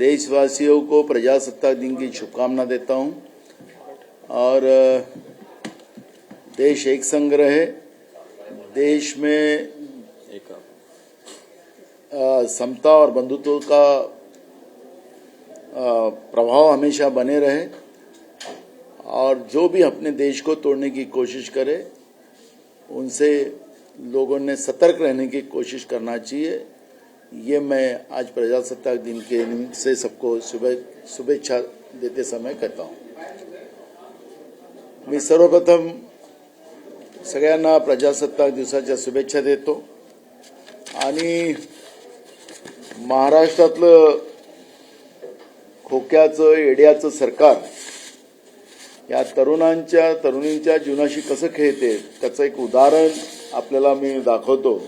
देशवासियों को प्रजासत्ताक दिन की शुभकामना देता हूं और देश एक संग रहे, देश में समता और बंधुत्व का प्रभाव हमेशा बने रहे और जो भी अपने देश को तोड़ने की कोशिश करे उनसे लोगों ने सतर्क रहने की कोशिश करना चाहिए। ये मैं आज प्रजासत्ताक दिन के निमित्त से सबको शुभेच्छा देते समय कहता हूं। मी सर्वप्रथम सगळ्यांना प्रजासत्ताक दिवसाच्या शुभेच्छा देतो आणि महाराष्ट्रातलं खोक्याचं येड्याचं सरकार या तरुणींच्या जीवनाशी कसं खेळते त्याचं एक उदाहरण आपल्याला मी दाखवतो।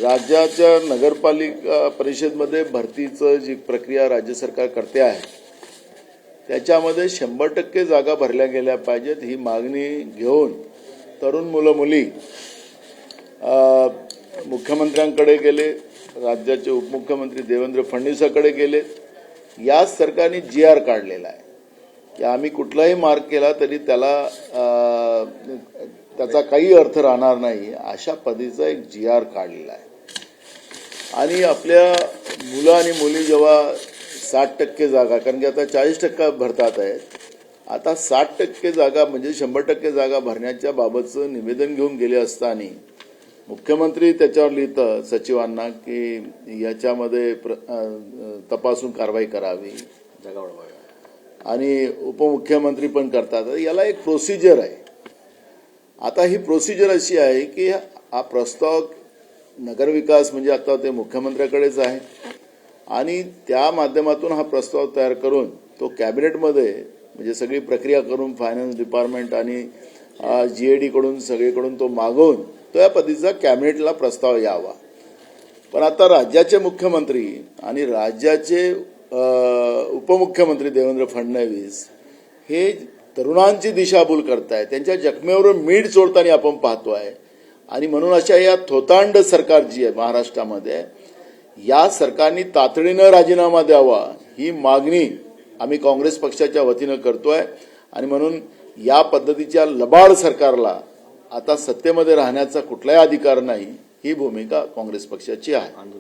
राज्याच्या नगरपालिका परिषदेमध्ये भरतीचं जी प्रक्रिया राज्य सरकार करते आहे त्याच्यामध्ये 100% जागा भरल्या गेल्या पाहिजेत ही मागणी घेऊन तरुण मुलं मुली मुख्यमंत्र्यांकडे गेले, राज्याचे उपमुख्यमंत्री देवेंद्र फडणवीसांकडे गेले। या सरकारने GR काढलेला आहे की आम्ही कुठलाही मार्ग केला तरी त्याचा काही अर्थ राहणार नाही अशा पद्धतीचा एक GR काढलेला आहे आणि आपल्या मुलं आणि मुली जेव्हा 60% जागा, कारण की आता 40% भरतात आहेत, आता 60% जागा म्हणजे 100% जागा भरण्याच्या बाबतचं निवेदन घेऊन गेले असताना मुख्यमंत्री त्याच्यावर लिहितं सचिवांना की याच्यामध्ये तपासून कारवाई करावी, जागा वाढवावी आणि उपमुख्यमंत्री पण करतात। याला एक प्रोसिजर आहे। आता ही प्रोसिजर अशी आहे की हा प्रस्ताव नगरविकास म्हणजे आता ते मुख्यमंत्र्याकडेच आहे आणि त्या माध्यमातून हा प्रस्ताव तयार करून तो कॅबिनेटमध्ये म्हणजे सगळी प्रक्रिया करून फायनान्स डिपार्टमेंट आणि GAD कडून सगळीकडून तो मागवून तो या पद्धतीचा कॅबिनेटला प्रस्ताव यावा। पण आता राज्याचे मुख्यमंत्री आणि राज्याचे उपमुख्यमंत्री देवेंद्र फडणवीस हे तरुणांची दिशाभूल करतायत, त्यांच्या जखमेवर मीठ चोळताना आपण पाहतोय आणि म्हणून अशा या थोतांड सरकार जी आहे महाराष्ट्रामध्ये या सरकारने तातडीनं राजीनामा द्यावा ही मागणी आम्ही काँग्रेस पक्षाच्या वतीनं करतोय आणि म्हणून या पद्धतीच्या लबाड सरकारला आता सत्तेमध्ये राहण्याचा कुठलाही अधिकार नाही ही भूमिका काँग्रेस पक्षाची आहे।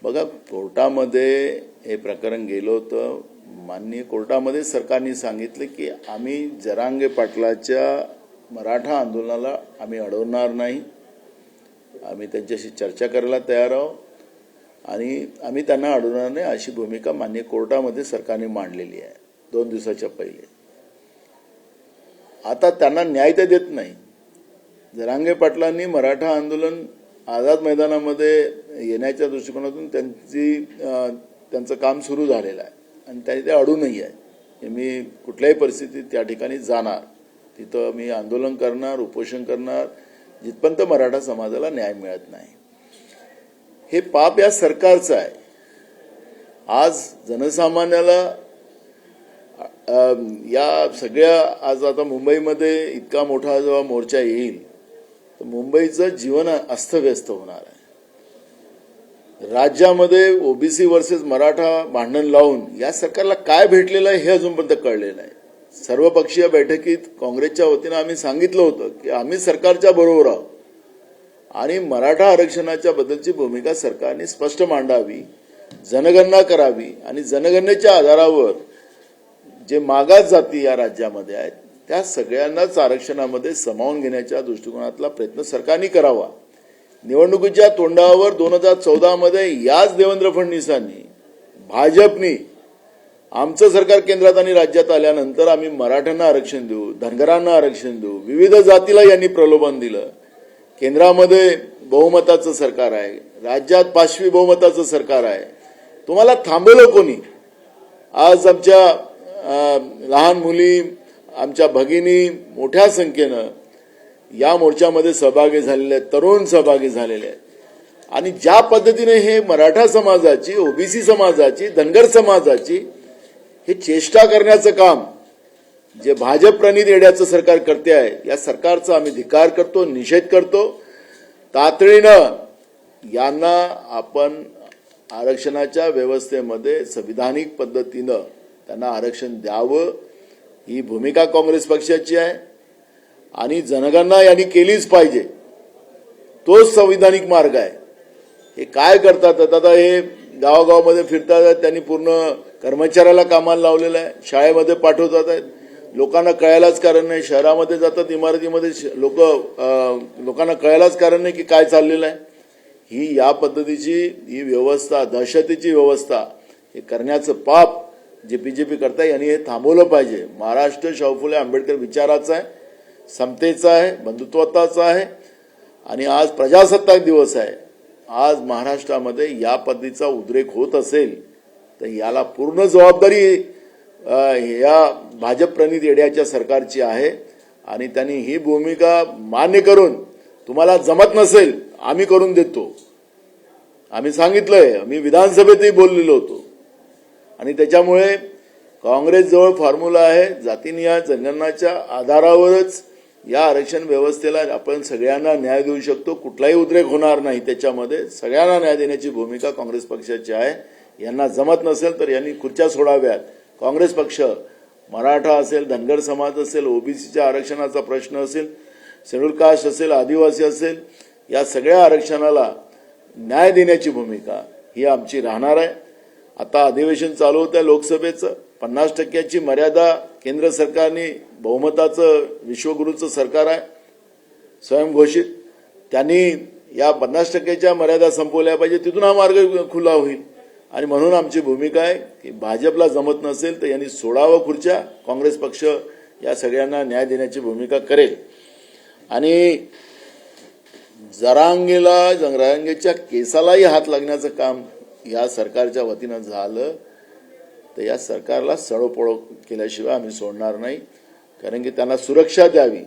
बघा, कोर्टामध्ये हे प्रकरण गेलं होतं, माननीय कोर्टामध्ये सरकारने सांगितलं की आम्ही जरांगे पाटलाच्या मराठा आंदोलनाला आम्ही अडवणार नाही, आम्ही त्यांच्याशी चर्चा करायला तयार आहोत आणि आम्ही त्यांना अडवणार नाही अशी भूमिका माननीय कोर्टामध्ये सरकारने मांडलेली आहे 2 दिवसाच्या पहिले। आता त्यांना न्याय ते देत नाही। जरांगे पाटलांनी मराठा आंदोलन आझाद मैदानामध्ये येण्याच्या दृष्टिकोनातून त्यांचं काम सुरू झालेलं आहे आणि ते अडूनही आहे। मी कुठल्याही परिस्थितीत त्या ठिकाणी जाणार, तिथं मी आंदोलन करणार, उपोषण करणार जिथपर्यंत मराठा समाजाला न्याय मिळत नाही। हे पाप या सरकारचं आहे। आज जनसामान्याला या सगळ्या आज आता मुंबईमध्ये इतका मोठा जेव्हा मोर्चा येईल तर मुंबईचं जीवन अस्तव्यस्त होणार आहे। राज्यामध्ये ओबीसी वर्सेस मराठा भांडण लावून या सरकारला काय भेटलेलं आहे हे अजूनपर्यंत कळलेलं नाही। सर्वपक्षीय बैठकीत काँग्रेसच्या वतीनं आम्ही सांगितलं होतं की आम्ही सरकारच्या बरोबर आहोत आणि मराठा आरक्षणाच्या बद्दलची भूमिका सरकारने स्पष्ट मांडावी, जनगणना करावी आणि जनगणनेच्या आधारावर जे मागास जाती या राज्यामध्ये आहेत त्या सगळ्यांनाच आरक्षणामध्ये सामावून घेण्याच्या दृष्टिकोनातला प्रयत्न सरकारने करावा। निवडणुकीच्या तोंडावर 2014 मध्ये याच देवेंद्र फडणवीसांनी भाजपने आमचं सरकार केंद्रात आणि राज्यात आल्यानंतर आम्ही मराठ्यांना आरक्षण देऊ, धनगरांना आरक्षण देऊ, विविध जातीला यांनी प्रलोभन दिलं। केंद्रामध्ये बहुमताचं सरकार आहे, राज्यात 5वी बहुमताचं सरकार आहे, तुम्हाला थांबवलं कोणी? आज आमच्या लहान मुली, आमच्या भगिनी मोठ्या संख्येनं या मोर्चामध्ये सहभागी झालेले आहेत, तरुण सहभागी झालेले आहेत। आणि ज्या पद्धतीने हे मराठा समाजाची, ओबीसी समाजाची, धनगर समाजाची हे चेष्टा करण्याचं काम जे भाजप प्रणित येड्याचं सरकार करते आहे, या सरकारचा आम्ही धिक्कार करतो, निषेध करतो. तातडीनं यांना आपण आरक्षणाच्या व्यवस्थेमध्ये संविधानिक पद्धतीनं त्यांना आरक्षण द्यावं, ही भूमिका काँग्रेस पक्षाची आहे आणि जनगणना यांनी केलीच पाहिजे. तोच संविधानिक मार्ग आहे. हे काय करतात आता, हे गावागावामध्ये फिरतात, त्यांनी पूर्ण कर्मचाऱ्याला कामाला लावलेलं आहे, शाळेमध्ये पाठवतात आहेत, लोकांना कळायलाच कारण नाही. शहरामध्ये जातात, इमारतीमध्ये लोकांना कळायलाच कारण नाही की काय चाललेलं आहे. ही या पद्धतीची ही व्यवस्था, दहशतीची व्यवस्था हे करण्याचं पाप जे बीजेपी करताय यांनी हे थांबवलं पाहिजे. महाराष्ट्र शाहू फुले आंबेडकर विचाराचा आहे, समतेचा आहे, बंधुत्वाचा आहे आणि आज प्रजासत्ताक दिवस आहे. आज महाराष्ट्रामध्ये या पद्धतीचा उद्रेक होत असेल तर याला पूर्ण जबाबदारी या भाजप प्रणित येड्याच्या सरकारची आहे आणि त्यांनी ही भूमिका मान्य करून, तुम्हाला जमत नसेल आम्ही करून देतो, आम्ही सांगितलंय, आम्ही विधानसभेतही बोललेलो होतो. आणि त्याच्यामुळे काँग्रेसजवळ फॉर्म्युला आहे, जातीनिहाय जनगणनाच्या आधारावरच या आरक्षण व्यवस्थेला आपण सगळ्यांना न्याय देऊ शकतो. कुठलाही उद्रेक होणार नाही, त्याच्यामध्ये सगळ्यांना न्याय देण्याची भूमिका काँग्रेस पक्षाची आहे. यांना जमत नसेल तर यांनी खुर्च्या सोडाव्यात. काँग्रेस पक्ष मराठा असेल, धनगर समाज असेल, ओबीसीच्या आरक्षणाचा प्रश्न असेल, शेड्यूल कास्ट असेल, आदिवासी असेल, या सगळ्या आरक्षणाला न्याय देण्याची भूमिका ही आमची राहणार आहे. आता अधिवेशन चालू होतं लोकसभेचं, 50% मर्यादा केंद्र सरकारने, बहुमताचं विश्वगुरूचं सरकार आहे स्वयंघोषित, त्यांनी या 50% मर्यादा संपवल्या पाहिजे. तिथून हा मार्ग खुला होईल. आणि म्हणून आमची भूमिका आहे की भाजपला जमत नसेल तर यांनी सोडावं खुर्च्या, काँग्रेस पक्ष या सगळ्यांना न्याय देण्याची भूमिका करेल. आणि जरांगेच्या केसालाही हात लागण्याचं काम या सरकारच्या वतीनं झालं तर या सरकारला सडोपडो केल्याशिवाय आम्ही सोडणार नाही. कारण की त्यांना सुरक्षा द्यावी,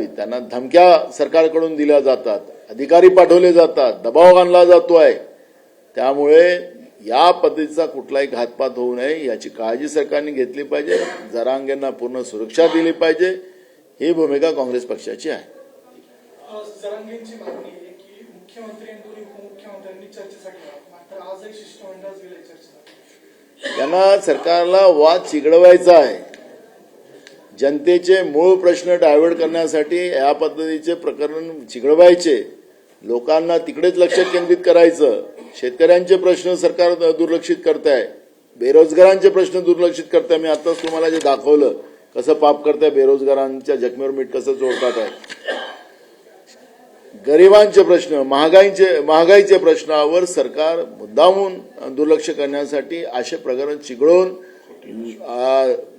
त्यांना धमक्या सरकारकडून दिल्या जातात, अधिकारी पाठवले जातात, दबाव आणला जातो आहे. त्यामुळे या पद्धतीचा कुठलाही घातपात होऊ नये याची काळजी सरकारने घेतली पाहिजे. जरांगेंना पूर्ण सुरक्षा दिली पाहिजे, ही भूमिका काँग्रेस पक्षाची आहे. जरांगेंची मागणी आहे की मुख्यमंत्री आणि दोन्ही उपमुख्यमंत्र्यांनी चर्चेसाठी मात्र आजही शिष्टमंडळ गेले चर्चेसाठी. त्यांना सरकारला वाद चिघळवायचा आहे. जनतेचे मूळ प्रश्न डायव्हर्ट करण्यासाठी या पद्धतीचे प्रकरण चिघळवायचे, लोकांना तिकडेच लक्ष केंद्रित करायचं. शेतकऱ्यांचे प्रश्न सरकार दुर्लक्षित करताय, बेरोजगारांचे प्रश्न दुर्लक्षित करताय. मी आताच तुम्हाला जे दाखवलं कसं पाप करताय, बेरोजगारांच्या जखमेवर मीठ कसं चोळतात आहे. गरिबांचे प्रश्न, महागाईचे प्रश्नावर सरकार मुद्दामून दुर्लक्ष करण्यासाठी असे प्रकरण चिघळून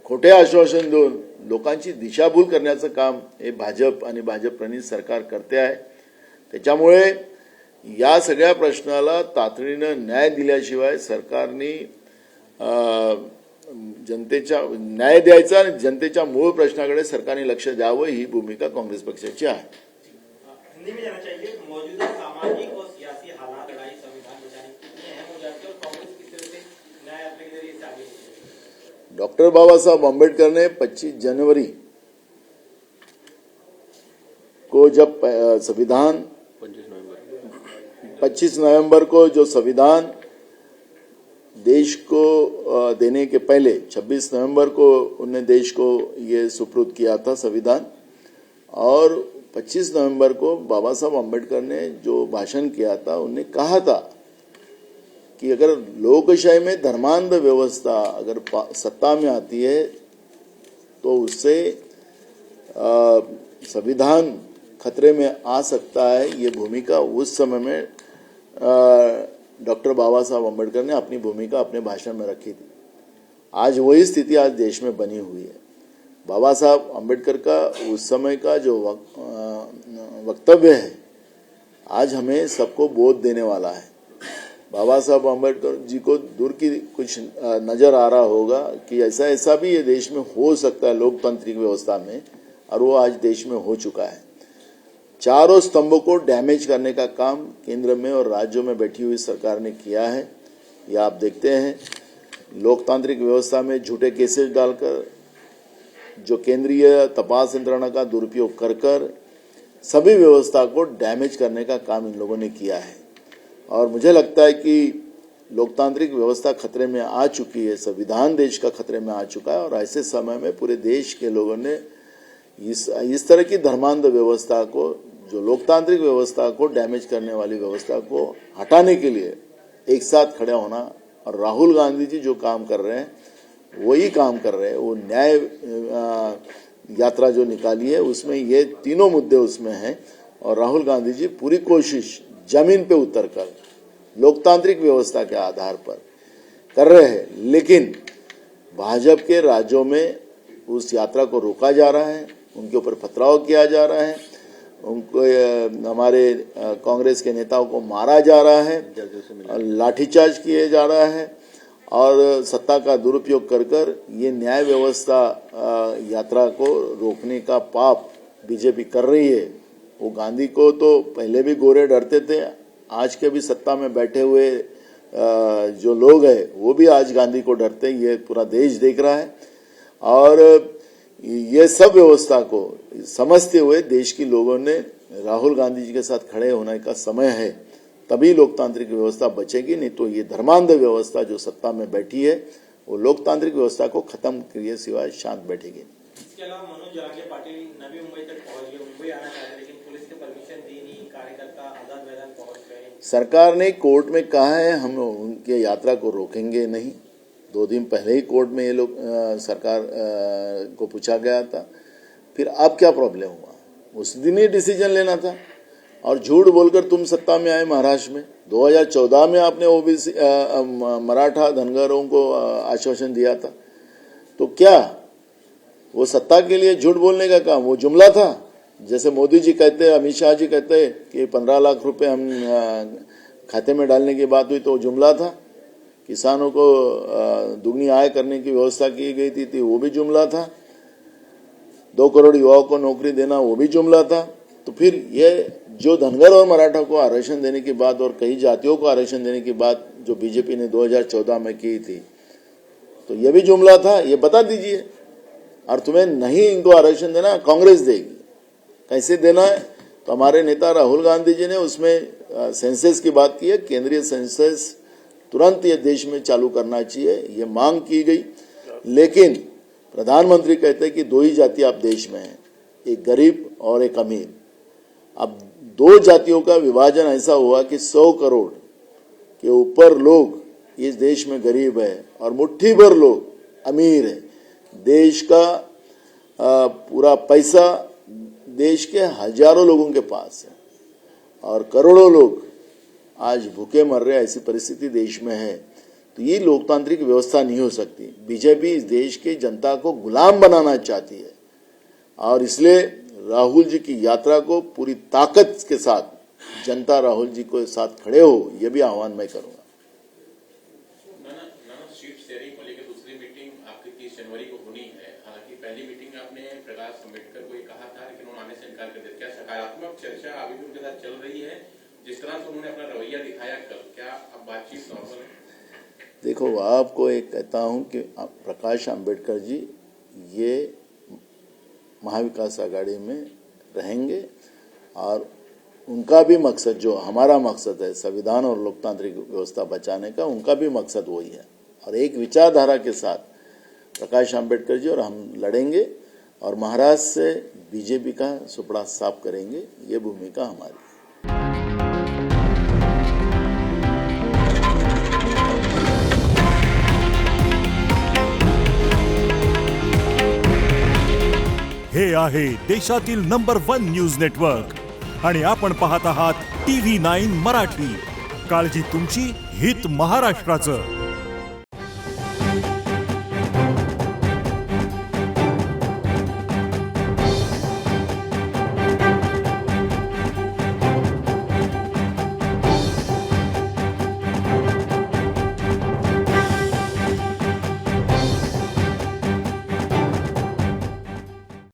खोटे आश्वासन देऊन लोकांची दिशाभूल करण्याचं काम हे भाजप आणि भाजप प्रणित सरकार करते आहे. त्याच्यामुळे या सगळ्या प्रश्नाला तातडीनं न्याय दिल्याशिवाय सरकारने जनतेच्या न्याय द्यायचा आणि जनतेच्या मूळ प्रश्नाकडे सरकारने लक्ष द्यावं, ही भूमिका काँग्रेस पक्षाची आहे. हिंदी में जाना चाहिए, मौजूदा सामाजिक और सियासी हालात लड़ाई संविधान बचाने कितनी अहम हो जाती है और कांग्रेस किस तरह से न्याय यात्रा के जरिए आगे. डॉक्टर बाबासाहब अम्बेडकर ने 25 जनवरी को जब 25 नवंबर को जो संविधान देश को देने के पहले 26 नवंबर को उन्होंने देश को ये सुपुर्द किया था संविधान. और 25 नवंबर को बाबा साहब अम्बेडकर ने जो भाषण किया था, उन्होंने कहा था कि अगर लोकशाही में धर्मांध व्यवस्था अगर सत्ता में आती है तो उससे संविधान खतरे में आ सकता है. ये भूमिका उस समय में डॉक्टर बाबा साहब अम्बेडकर ने अपनी भूमिका अपने भाषण में रखी थी. आज वही स्थिति आज देश में बनी हुई है. बाबा साहब अम्बेडकर का उस समय का जो वक्तव्य है आज हमें सबको बोध देने वाला है. बाबा साहब अम्बेडकर जी को दूर की कुछ नजर आ रहा होगा कि ऐसा भी ये देश में हो सकता है लोकतांत्रिक व्यवस्था में, और वो आज देश में हो चुका है. चारों स्तंभों को डैमेज करने का काम केंद्र में और राज्यों में बैठी हुई सरकार ने किया है। ये आप देखते हैं, लोकतांत्रिक व्यवस्था में झूठे केसेस डालकर, जो केंद्रीय तपास यंत्रणा का दुरुपयोग कर कर सभी व्यवस्था को डैमेज करने का काम इन लोगों ने किया है। और मुझे लगता है कि लोकतांत्रिक व्यवस्था खतरे में आ चुकी है, संविधान देश का खतरे में आ चुका है। और ऐसे समय में पूरे देश के लोगों ने इस तरह की धर्मांध व्यवस्था को, जो लोकतांत्रिक व्यवस्था को डैमेज करने वाली व्यवस्था को हटाने के लिए एक साथ खड़े होना, और राहुल गांधी जी जो काम कर रहे हैं वही काम कर रहे हैं। वो न्याय यात्रा जो निकाली है उसमें ये तीनों मुद्दे उसमें हैं, और राहुल गांधी जी पूरी कोशिश जमीन पे उतरकर लोकतांत्रिक व्यवस्था के आधार पर कर रहे हैं। लेकिन भाजपा के राज्यों में उस यात्रा को रोका जा रहा है, उनके ऊपर पथराव किया जा रहा है, उनको हमारे कांग्रेस के नेताओं को मारा जा रहा है, लाठीचार्ज किए जा रहा है, और सत्ता का दुरुपयोग कर कर ये न्याय व्यवस्था यात्रा को रोकने का पाप बीजेपी कर रही है। वो गांधी को तो पहले भी गोरे डरते थे, आज के भी सत्ता में बैठे हुए जो लोग हैं वो भी आज गांधी को डरते हैं। ये पूरा देश देख रहा है। और ये सब व्यवस्था को समझते हुए देश के लोगों ने राहुल गांधी जी के साथ खड़े होने का समय है, तभी लोकतांत्रिक व्यवस्था बचेगी। नहीं तो ये धर्मांध व्यवस्था जो सत्ता में बैठी है वो लोकतांत्रिक व्यवस्था को खत्म किए सिवाय शांत बैठेगी। इसके अलावा मनोज जरांगे पाटिल नवी मुंबई तक पहुंच गए, मुंबई आना चाह रहे, लेकिन पुलिस ने परमिशन दी नहीं, कार्यकर्ता आजाद मैदान पहुंच गए। सरकार ने कोर्ट में कहा है हम उनके यात्रा को रोकेंगे नहीं। 2 दिन पहले ही कोर्ट में ये लोग सरकार को पूछा गया था। फिर अब क्या प्रॉब्लम हुआ? उस दिन ही डिसीजन लेना था। और झूठ बोलकर तुम सत्ता में आए महाराष्ट्र में। 2014 में आपने ओबीसी मराठा धनगरों को आश्वासन दिया था। तो क्या वो सत्ता के लिए झूठ बोलने का काम वो जुमला था? जैसे मोदी जी कहते हैं, अमित शाह जी कहते हैं कि 15 लाख रुपए हम खाते में डालने की बात हुई तो जुमला था। किसानों को दुगनी आय करने की व्यवस्था की गई थी वो भी जुमला था। 2 करोड़ युवाओं को नौकरी देना वो भी जुमला था। तो फिर ये जो धनगर और मराठा को आरक्षण देने की बात और कई जातियों को आरक्षण देने की बात जो बीजेपी ने 2014 में की थी, तो ये भी जुमला था। ये बता दीजिए। और तुम्हें नहीं इनको आरक्षण देना, कांग्रेस देगी। कैसे देना है? तो हमारे नेता राहुल गांधी जी ने उसमें सेंसस की बात की है। केंद्रीय सेंसस तुरंत ये देश में चालू करना चाहिए, ये मांग की गई। लेकिन प्रधानमंत्री कहते हैं कि 2 ही जाति आप देश में हैं, एक गरीब और एक अमीर। अब 2 जातियों का विभाजन ऐसा हुआ कि 100 करोड़ के ऊपर लोग इस देश में गरीब है और मुट्ठी भर लोग अमीर है। देश का पूरा पैसा देश के हजारों लोगों के पास है और करोड़ों लोग आज भूखे मर रहे, ऐसी परिस्थिति देश में है। तो ये लोकतांत्रिक व्यवस्था नहीं हो सकती। बीजेपी इस देश की जनता को गुलाम बनाना चाहती है और इसलिए राहुल जी की यात्रा को पूरी ताकत के साथ जनता राहुल जी को साथ खड़े हो, ये भी आह्वान मैं करूंगा। सीट शेयरिंग को लेकर दूसरी मीटिंग आपकी 30 जनवरी को होनी है। हालांकि पहली मीटिंग में आपने प्रकाश अम्बेडकर को ये कहा था, लेकिन उन्होंने आने से इनकार कर दिया। क्या सकारात्मक चर्चा अभी भी उनके साथ चल रही है? जिस तरह से उन्होंने अपना रवैया दिखाया कल, क्या अब बातचीत नॉर्मल है? देखो, आपको एक कहता हूं कि प्रकाश अम्बेडकर जी ये महाविकास आघाड़ी में रहेंगे और उनका भी मकसद, जो हमारा मकसद है संविधान और लोकतांत्रिक व्यवस्था बचाने का, उनका भी मकसद वही है। और एक विचारधारा के साथ प्रकाश अम्बेडकर जी और हम लड़ेंगे और महाराष्ट्र से बीजेपी का सुपड़ा साफ करेंगे। ये भूमिका हमारी है। हे आहे देशातील नंबर 1 न्यूज नेटवर्क आणि आपण पाहत आहात TV9 मराठी। काळजी तुमची, हित महाराष्ट्राचं।